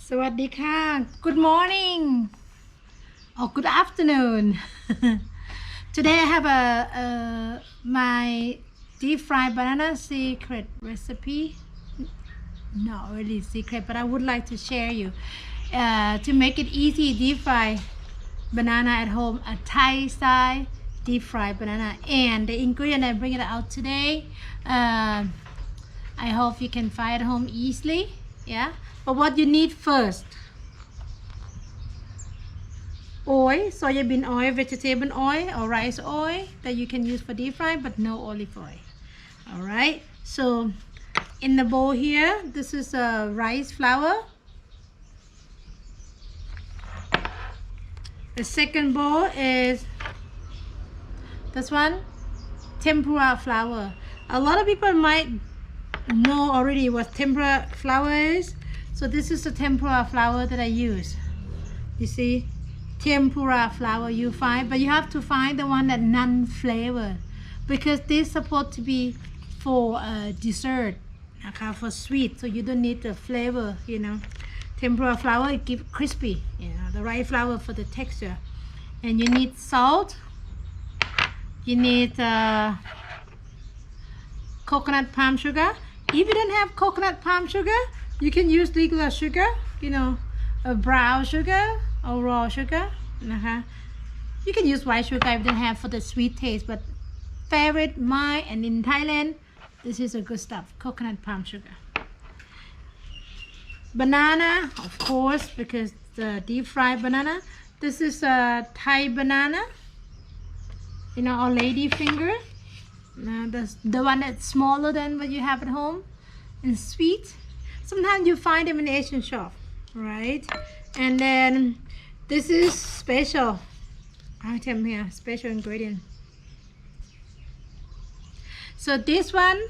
สวัสดีค่ะ Good morning or good afternoon Today I have my deep fried banana secret recipe not really secret but I would like to share you to make it easy deep fry banana at home, a Thai style deep fried banana, and the ingredient I bring it out today, I hope you can find at home easily. Yeah, but what you need first: oil, soybean oil, vegetable oil, or rice oil that you can use for deep fry, but no olive oil. All right, so in the bowl here, this is rice flour. The second bowl is this one, tempura flour. A lot of people might know already what tempura flour is, so this is the tempura flour that I use. You see, tempura flour you find, but you have to find the one that non-flavored, because this is supposed to be for dessert, okay, for sweet, so you don't need the flavor, you know. Tempura flour, it gives crispy, you know, the right flour for the texture. And you need salt, you need coconut palm sugar. If you don't have coconut palm sugar, you can use regular sugar, you know, a brown sugar or raw sugar. You can use white sugar if you don't have for the sweet taste, but favorite mine and in Thailand, this is a good stuff, coconut palm sugar. Banana, of course, because the deep fried banana. This is a Thai banana, you know, or lady finger. The one that's smaller than what you have at home and sweet. Sometimes you find them in the Asian shop, right? And then this is special item here, special ingredient. So this one,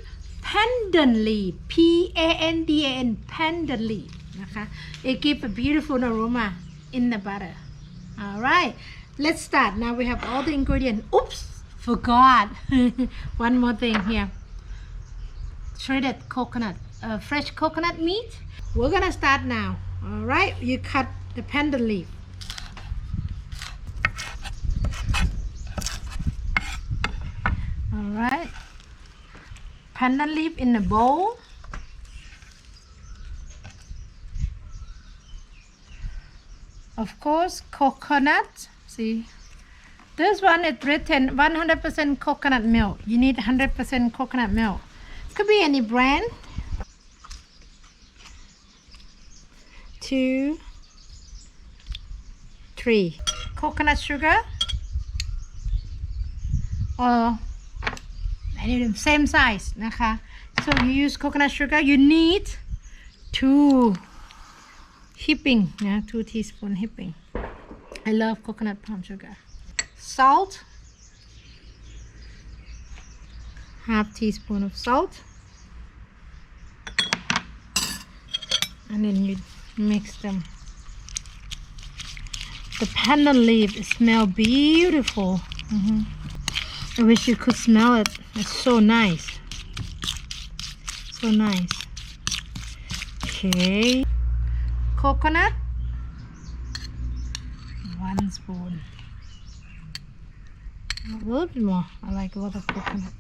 pandan leaf, P-A-N-D-A-N, pandan leaf. It gives a beautiful aroma in the butter. All right, let's start. Now we have all the ingredients. Oops, forgot. One more thing here. Shredded coconut, fresh coconut meat. We're gonna start now. All right, you cut the pandan leaf. All right, pandan leaf in a bowl. Of course, coconut. See, this one is written 100% coconut milk. You need 100% coconut milk. Could be any brand. 2, 3. Coconut sugar. Or same size,นะคะ. So you use coconut sugar. You need 2 heaping, 2 teaspoons heaping. I love coconut palm sugar. Salt, half teaspoon of salt, and then you mix them. The pandan leaf smells beautiful. I wish you could smell it. It's so nice, so nice. Okay, coconut, 1 spoon. A little bit more. I like a lot of coconut.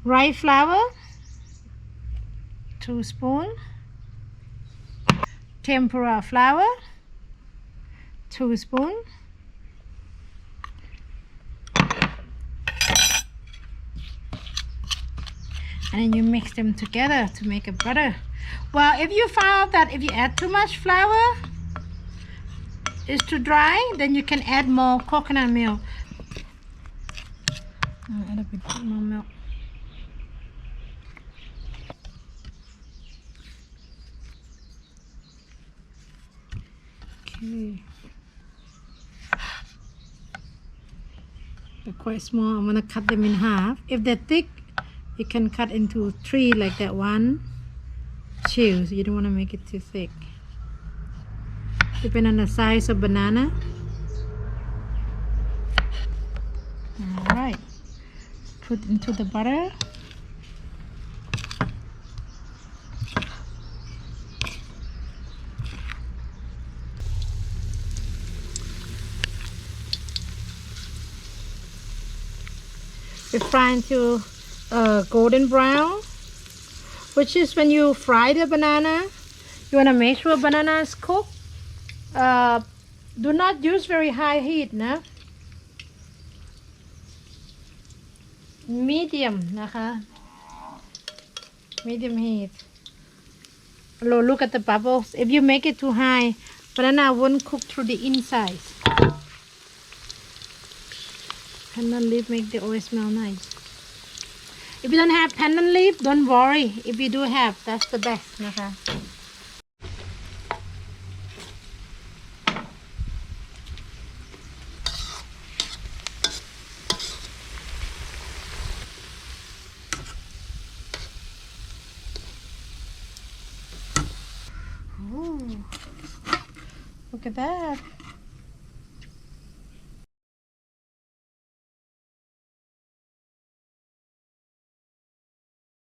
Rice flour, 2 spoons. Tempura flour, 2 spoons. And then you mix them together to make a butter. Well, if you found that if you add too much flour, it's too dry, then you can add more coconut milk. I'll add a bit more milk. Okay. They're quite small. I'm gonna cut them in half. If they're thick, you can cut into 3 like that one. Choose. You don't want to make it too thick. Depending on the size of banana. All right. Put into the butter. We fry until golden brown, which is when you fry the banana, you want to make sure banana is cooked. Do not use very high heat นะ medium นะคะ medium heat. Look at the bubbles. If you make it too high, banana won't cook through the inside. Pandan leaf make the oil smell nice. If you don't have pandan leaf, don't worry. If you do have, that's the best นะคะ Look at that.